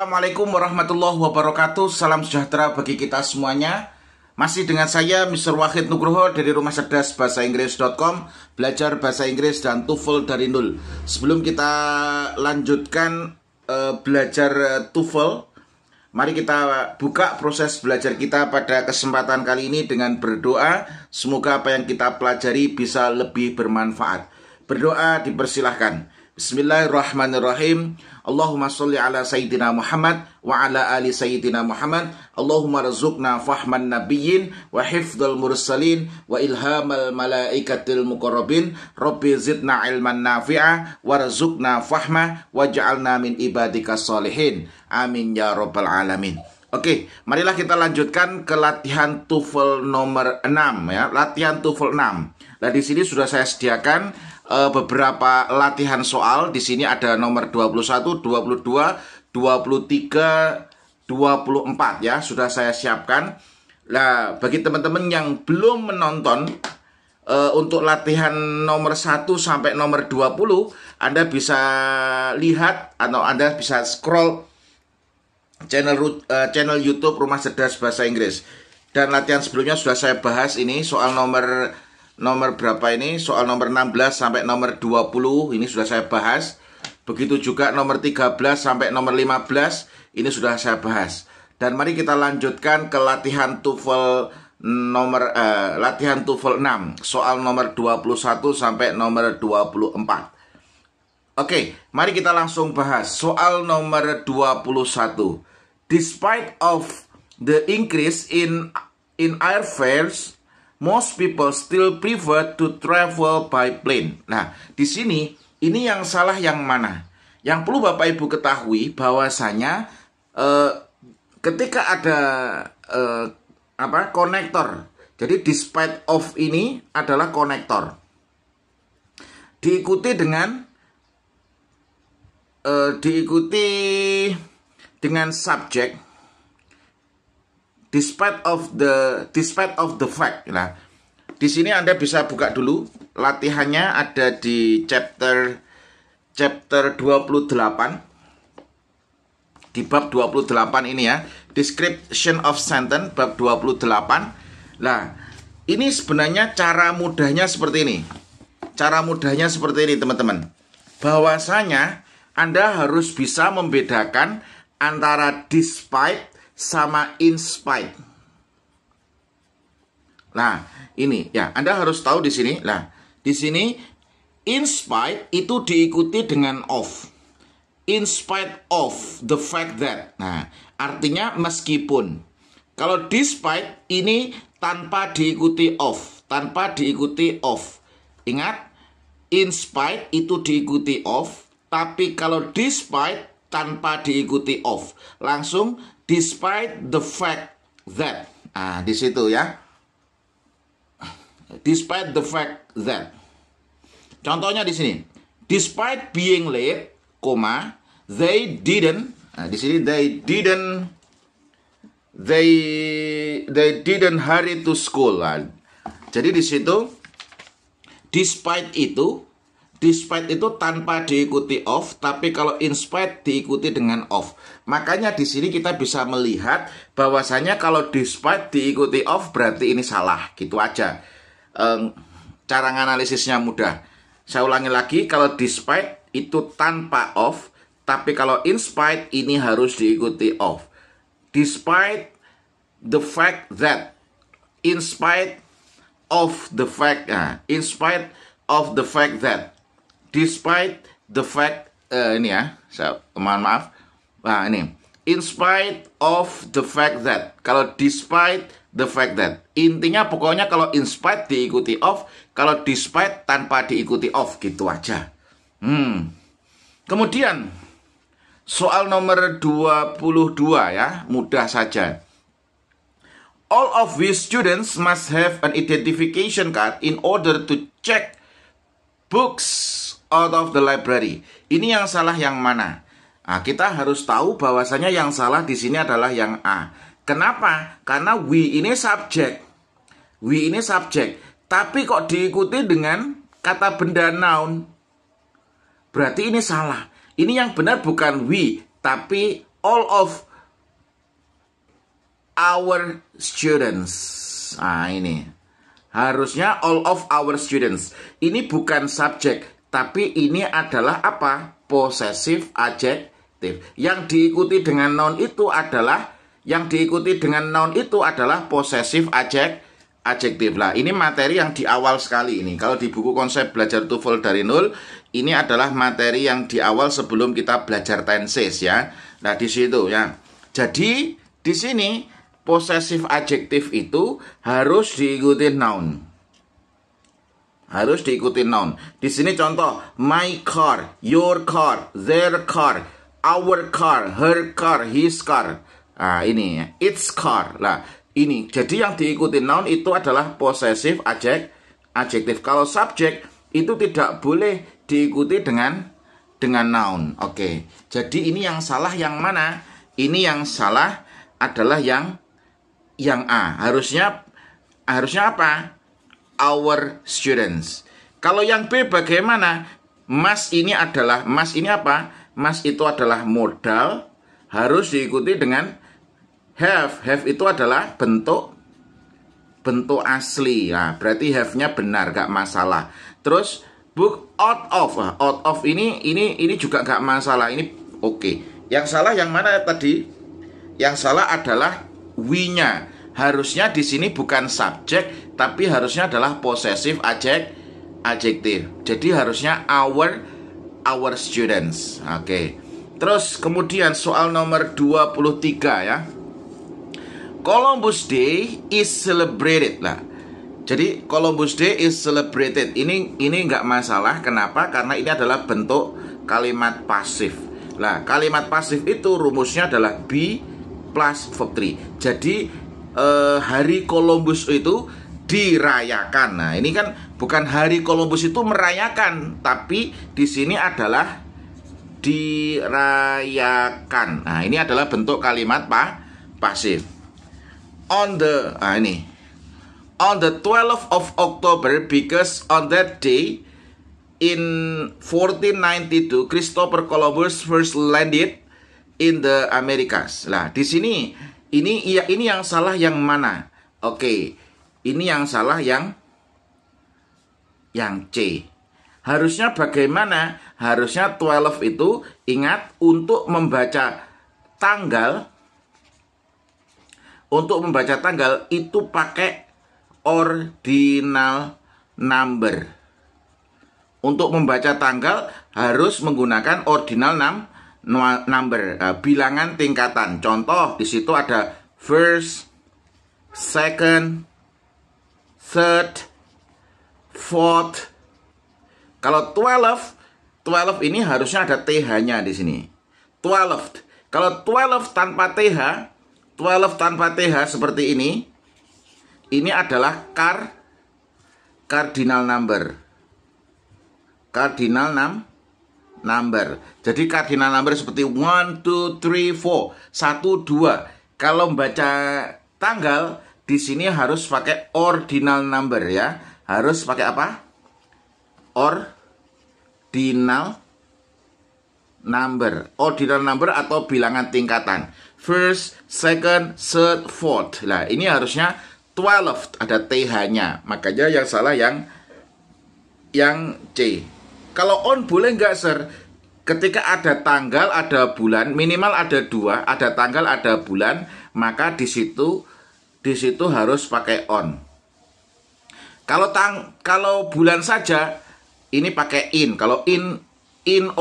Assalamualaikum warahmatullahi wabarakatuh. Salam sejahtera bagi kita semuanya. Masih dengan saya Mr. Wahid Nugroho dari Rumah Cerdas Bahasa Inggris.com, belajar bahasa Inggris dan TOEFL dari nol. Sebelum kita lanjutkan belajar TOEFL, mari kita buka proses belajar kita pada kesempatan kali ini dengan berdoa. Semoga apa yang kita pelajari bisa lebih bermanfaat. Berdoa dipersilahkan. Bismillahirrahmanirrahim. Allahumma sholli ala Sayyidina Muhammad wa ala ali Sayyidina Muhammad. Allahumma rizukna fahman nabiyyin wa hifdzal mursalin wa ilhamal malaikatil muqarrabin. Rabbi zidna ilman nafi'a wa rizukna fahma wa ja'alna min ibadika sholihin. Amin ya rabbal alamin. Oke, marilah kita lanjutkan ke latihan TOEFL nomor 6 ya, latihan TOEFL 6. Nah, di sini sudah saya sediakan beberapa latihan soal. Di sini ada nomor 21, 22, 23, 24 ya, sudah saya siapkan. Nah, bagi teman-teman yang belum menonton untuk latihan nomor 1 sampai nomor 20, Anda bisa lihat atau Anda bisa scroll channel YouTube Rumah Cerdas Bahasa Inggris. Dan latihan sebelumnya sudah saya bahas ini soal nomor berapa ini? Soal nomor 16 sampai nomor 20 ini sudah saya bahas. Begitu juga nomor 13 sampai nomor 15 ini sudah saya bahas. Dan mari kita lanjutkan ke latihan TOEFL latihan TOEFL 6, soal nomor 21 sampai nomor 24. Oke, mari kita langsung bahas soal nomor 21. Despite of the increase in airfares, most people still prefer to travel by plane. Nah, di sini ini yang salah yang mana? Yang perlu Bapak Ibu ketahui bahwasanya ketika ada konektor. Jadi despite of ini adalah konektor. Diikuti dengan subjek. Despite of the fact. Nah, di sini Anda bisa buka dulu latihannya, ada di chapter 28. Di bab 28 ini ya, description of sentence bab 28. Nah, ini sebenarnya cara mudahnya seperti ini. Cara mudahnya seperti ini, teman-teman. Bahwasanya Anda harus bisa membedakan antara despite sama in spite. Nah, ini ya, Anda harus tahu di sini. Nah, di sini in spite itu diikuti dengan of. In spite of the fact that. Nah, artinya meskipun. Kalau despite ini tanpa diikuti of, Ingat, in spite itu diikuti of, tapi kalau despite tanpa diikuti of. Langsung despite the fact that. Nah, di situ ya. Despite the fact that. Contohnya di sini. Despite being late, they didn't. Nah, di sini they didn't hurry to school. Nah, jadi di situ despite itu tanpa diikuti of, tapi kalau in spite diikuti dengan of. Makanya di sini kita bisa melihat bahwasanya kalau despite diikuti of berarti ini salah. Gitu aja. Cara nganalisisnya mudah. Saya ulangi lagi, kalau despite itu tanpa of, tapi kalau in spite ini harus diikuti of. Despite the fact that, in spite of the fact, in spite of the fact that. Despite the fact, ini ya, mohon maaf. Nah, ini. In spite of the fact that. Kalau despite the fact that. Intinya pokoknya kalau in spite diikuti of, kalau despite tanpa diikuti of. Gitu aja. Kemudian, soal nomor 22 ya, mudah saja. All of these students must have an identification card in order to check books out of the library. Ini yang salah yang mana? Nah, kita harus tahu bahwasanya yang salah di sini adalah yang A. Kenapa? Karena we ini subjek. Tapi kok diikuti dengan kata benda noun. Berarti ini salah. Ini yang benar bukan we, tapi all of our students. Nah, ini harusnya all of our students. Ini bukan subjek, tapi ini adalah apa? Possessive adjective. Yang diikuti dengan noun itu adalah possessive adjective lah. Ini materi yang di awal sekali ini. Kalau di buku konsep belajar TOEFL dari nol, ini adalah materi yang di awal sebelum kita belajar tenses ya. Nah, di situ ya. Jadi di sini possessive adjective itu harus diikuti noun. Harus diikuti noun. Di sini contoh, my car, your car, their car, our car, her car, his car. Nah, ini ya, its car. Lah, ini. Jadi yang diikuti noun itu adalah possessive adjective. Kalau subjek itu tidak boleh diikuti dengan noun. Oke. Jadi ini yang salah yang mana? Ini yang salah adalah yang A. Harusnya apa? Our students. Kalau yang B bagaimana? Must ini apa? Must itu adalah modal, harus diikuti dengan have. Have itu adalah bentuk asli. Nah, berarti have-nya benar, gak masalah. Terus book out of ini juga gak masalah. Ini oke. Yang salah yang mana tadi? Yang salah adalah we-nya. Harusnya di sini bukan subjek, tapi harusnya adalah possessive adjective. Jadi harusnya our students. Oke. Terus kemudian soal nomor 23 ya. Columbus Day is celebrated lah. Jadi Columbus Day is celebrated. Ini nggak masalah. Kenapa? Karena ini adalah bentuk kalimat pasif. Lah, kalimat pasif itu rumusnya adalah be plus verb 3. Jadi hari Columbus itu dirayakan. Nah, ini kan bukan hari Columbus itu merayakan, tapi di sini adalah dirayakan. Nah, ini adalah bentuk kalimat pasif. On the 12th of October, because on that day in 1492 Christopher Columbus first landed in the Americas. Lah, di sini ini yang salah yang mana? Oke. Ini yang salah yang C. Harusnya bagaimana? Harusnya 12 itu ingat untuk membaca tanggal. Untuk membaca tanggal itu pakai ordinal number. Untuk membaca tanggal harus menggunakan ordinal number, bilangan tingkatan. Contoh di situ ada first, second, third, fourth. Kalau 12 ini harusnya ada TH-nya di sini. 12. Kalau 12 tanpa TH, seperti ini adalah cardinal number. Number. Jadi cardinal number seperti 1, 2, 3, 4, 1, 2. Kalau membaca tanggal di sini harus pakai ordinal number ya. Harus pakai apa? Ordinal number atau bilangan tingkatan. First, second, third, fourth. Nah, ini harusnya 12 ada TH-nya. Makanya yang salah yang C. Kalau on boleh nggak, sir? Ketika ada tanggal, ada bulan, minimal ada 2, ada tanggal, ada bulan, maka di situ harus pakai on. Kalau bulan saja, ini pakai in. Kalau in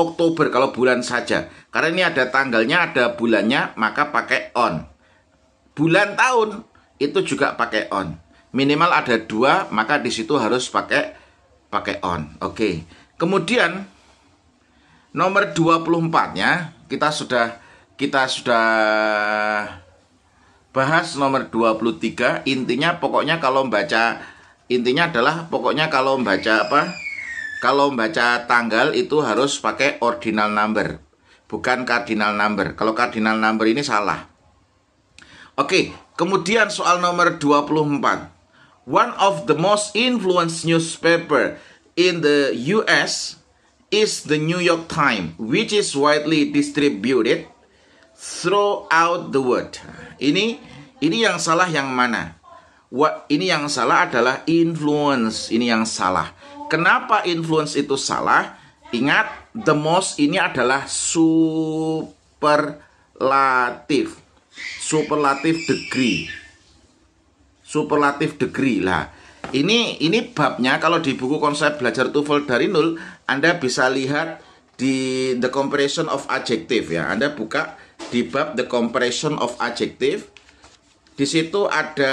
Oktober, kalau bulan saja. Karena ini ada tanggalnya, ada bulannya, maka pakai on. Bulan tahun itu juga pakai on. Minimal ada 2, maka di situ harus pakai on. Oke. Kemudian nomor 24-nya kita sudah bahas nomor 23. Intinya kalau membaca tanggal itu harus pakai ordinal number, bukan cardinal number. Kalau cardinal number ini salah. Oke, kemudian soal nomor 24. One of the most influenced newspaper in the US is the New York Times, which is widely distributed throw out the word. Ini yang salah yang mana? Ini yang salah adalah influence. Ini yang salah. Kenapa influence itu salah? Ingat, the most ini adalah superlatif. Superlative degree. Superlative degree lah. Ini babnya kalau di buku konsep belajar TOEFL dari nol, Anda bisa lihat di the comparison of adjective ya. Anda buka di bab the comparison of adjective. Di situ ada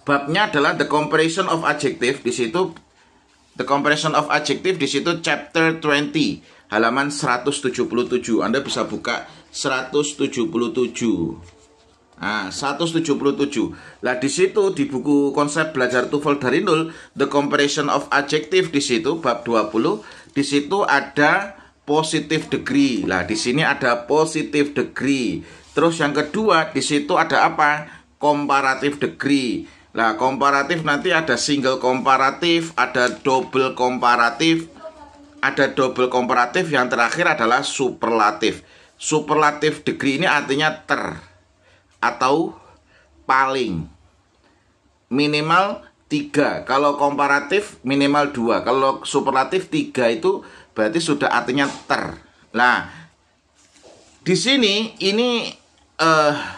babnya adalah the comparison of adjective. Di situ the comparison of adjective, di situ chapter 20 halaman 177. Anda bisa buka 177. 177. Lah di situ di buku konsep belajar TOEFL dari nol, the comparison of adjective, di situ bab 20, di situ ada positive degree. Lah di sini ada positive degree. Terus yang kedua di situ ada apa? Comparative degree. Lah komparatif nanti ada single komparatif, ada double komparatif, ada double komparatif, yang terakhir adalah superlatif. Superlative degree ini artinya atau paling, minimal 3. Kalau komparatif minimal 2. Kalau superlatif 3 itu berarti sudah artinya Nah, di sini ini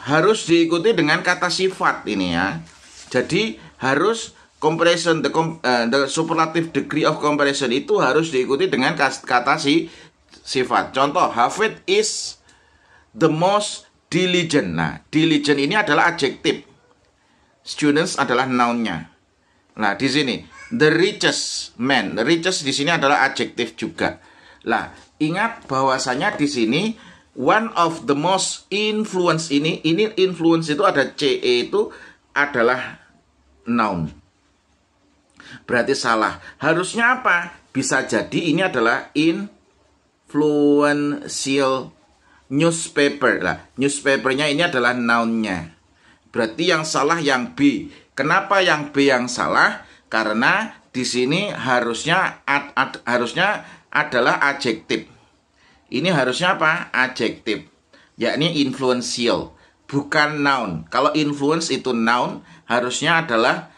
harus diikuti dengan kata sifat ini ya. Jadi harus comparison, the superlative degree of comparison itu harus diikuti dengan kata sifat. Contoh, Hafid is the most diligent. Nah, diligent ini adalah adjektif. Students adalah noun-nya. Nah, di sini the richest man. The richest di sini adalah adjektif juga. Lah, ingat bahwasanya di sini one of the most influence ini influence itu ada CE itu adalah noun. Berarti salah. Harusnya apa? Bisa jadi ini adalah influential newspaper. Lah, newspapernya ini adalah noun-nya. Berarti yang salah yang B. Kenapa yang B yang salah? Karena di sini harusnya harusnya adalah adjektif. Ini harusnya apa? Adjektif. Yakni influential, bukan noun. Kalau influence itu noun, harusnya adalah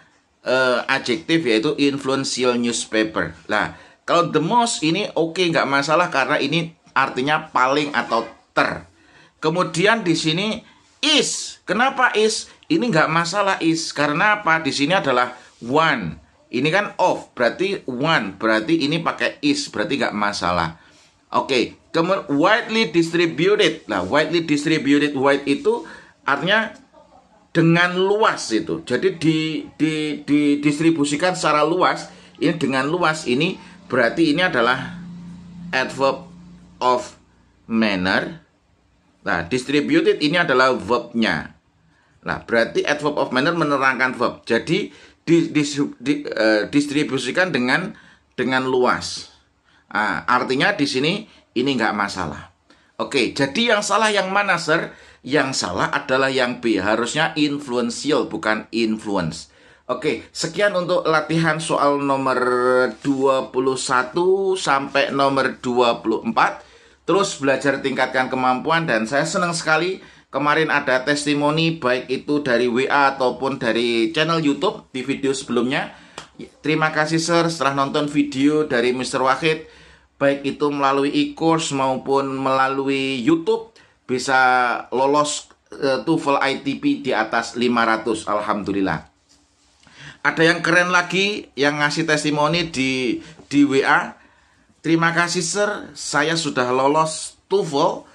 adjektif, yaitu influential newspaper. Lah, kalau the most ini oke, nggak masalah karena ini artinya paling atau Kemudian di sini is. Kenapa is? Ini nggak masalah is. Karena apa? Di sini adalah one. Ini kan of, berarti one. Berarti ini pakai is, berarti nggak masalah. Oke. Kemudian widely distributed. Nah, widely distributed, wide itu artinya dengan luas itu. Jadi didistribusikan secara luas. Ini dengan luas, ini berarti ini adalah adverb of manner. Nah, distributed ini adalah verbnya. Nah, berarti adverb of manner menerangkan verb. Jadi distribusikan dengan luas. Nah, artinya di sini ini nggak masalah. Oke, jadi yang salah yang mana, sir? Yang salah adalah yang B. Harusnya influential, bukan influence. Oke, sekian untuk latihan soal nomor 21 sampai nomor 24. Terus belajar tingkatkan kemampuan, dan saya senang sekali kemarin ada testimoni baik itu dari WA ataupun dari channel YouTube di video sebelumnya. Terima kasih sir, setelah nonton video dari Mr. Wahid, baik itu melalui e-course maupun melalui YouTube, bisa lolos TOEFL ITP di atas 500. Alhamdulillah. Ada yang keren lagi yang ngasih testimoni di WA. Terima kasih sir, saya sudah lolos TOEFL,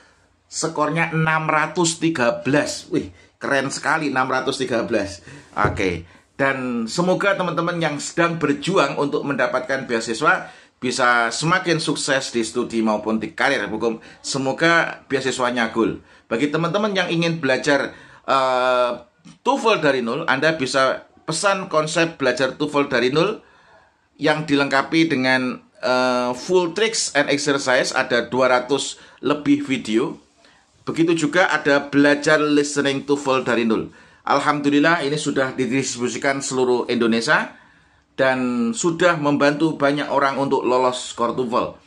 skornya 613. Wih, keren sekali 613. Oke, dan semoga teman-teman yang sedang berjuang untuk mendapatkan beasiswa bisa semakin sukses di studi maupun di karir hukum. Semoga beasiswanya goal. Bagi teman-teman yang ingin belajar TOEFL dari nol, Anda bisa pesan konsep belajar TOEFL dari nol yang dilengkapi dengan full tricks and exercise, ada 200 lebih video. Begitu juga ada belajar listening TOEFL dari nol. Alhamdulillah ini sudah didistribusikan seluruh Indonesia dan sudah membantu banyak orang untuk lolos skor TOEFL.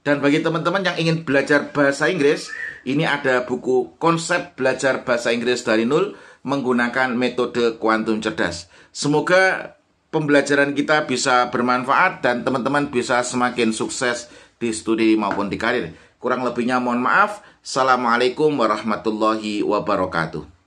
Dan bagi teman-teman yang ingin belajar bahasa Inggris, ini ada buku Konsep Belajar Bahasa Inggris dari Nol menggunakan metode kuantum cerdas. Semoga pembelajaran kita bisa bermanfaat dan teman-teman bisa semakin sukses di studi maupun di karir. Kurang lebihnya mohon maaf. Assalamualaikum warahmatullahi wabarakatuh.